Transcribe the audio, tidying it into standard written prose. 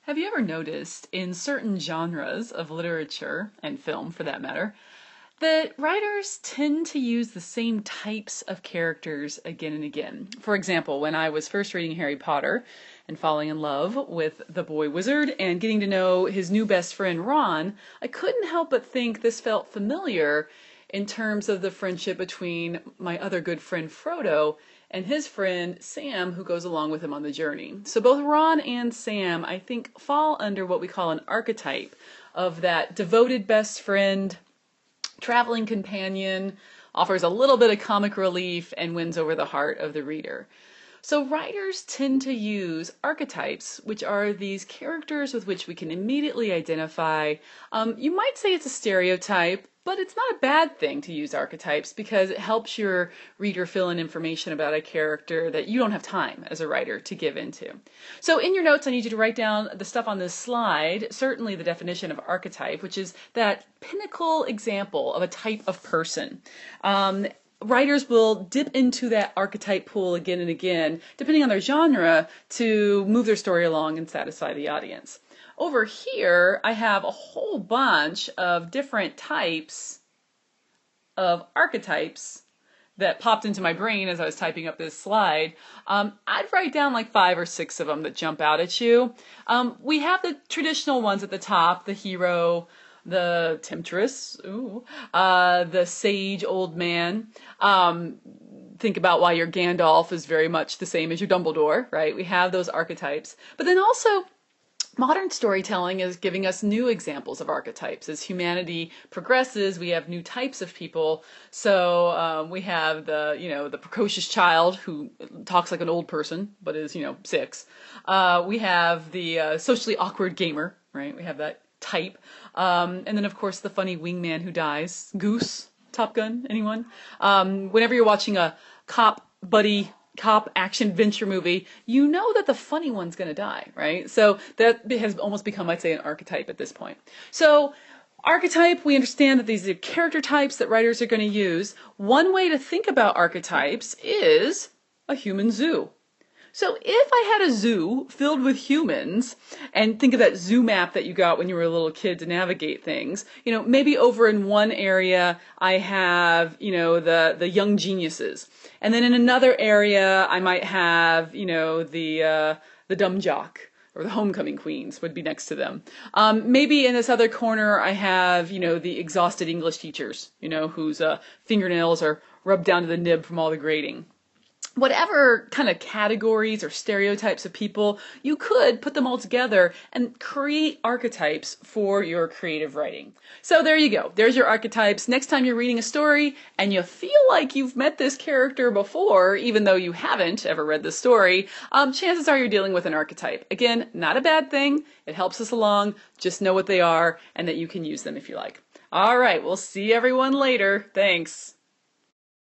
Have you ever noticed in certain genres of literature, and film for that matter, that writers tend to use the same types of characters again and again? For example, when I was first reading Harry Potter and falling in love with the boy wizard and getting to know his new best friend Ron, I couldn't help but think this felt familiar in terms of the friendship between my other good friend Frodo and his friend Sam, who goes along with him on the journey. So both Ron and Sam, I think, fall under what we call an archetype of that devoted best friend, traveling companion, offers a little bit of comic relief, and wins over the heart of the reader. So writers tend to use archetypes, which are these characters with which we can immediately identify. You might say it's a stereotype, but it's not a bad thing to use archetypes because it helps your reader fill in information about a character that you don't have time as a writer to give into. So in your notes, I need you to write down the stuff on this slide, certainly the definition of archetype, which is that pinnacle example of a type of person. Writers will dip into that archetype pool again and again, depending on their genre, to move their story along and satisfy the audience. Over here, I have a whole bunch of different types of archetypes that popped into my brain as I was typing up this slide. I'd write down like 5 or 6 of them that jump out at you. We have the traditional ones at the top, the hero, the temptress, the sage old man. Think about why your Gandalf is very much the same as your Dumbledore, right? We have those archetypes. But then also, modern storytelling is giving us new examples of archetypes. As humanity progresses, we have new types of people. So we have the precocious child who talks like an old person, but is, 6. We have the socially awkward gamer, right? We have that type. And then, of course, the funny wingman who dies. Goose, Top Gun, anyone? Whenever you're watching a cop action adventure movie, you know that the funny one's going to die, right? So that has almost become, I'd say, an archetype at this point. So archetype, we understand that these are character types that writers are going to use. One way to think about archetypes is a human zoo. So if I had a zoo filled with humans, and think of that zoo map that you got when you were a little kid to navigate things, maybe over in one area I have, the young geniuses. And then in another area I might have, the dumb jock, or the homecoming queens would be next to them. Maybe in this other corner I have, the exhausted English teachers, whose fingernails are rubbed down to the nib from all the grading. Whatever kind of categories or stereotypes of people, you could put them all together and create archetypes for your creative writing. So there you go. There's your archetypes. Next time you're reading a story and you feel like you've met this character before, even though you haven't ever read the story, chances are you're dealing with an archetype. Again, not a bad thing. It helps us along. Just know what they are and that you can use them if you like. All right, we'll see everyone later. Thanks.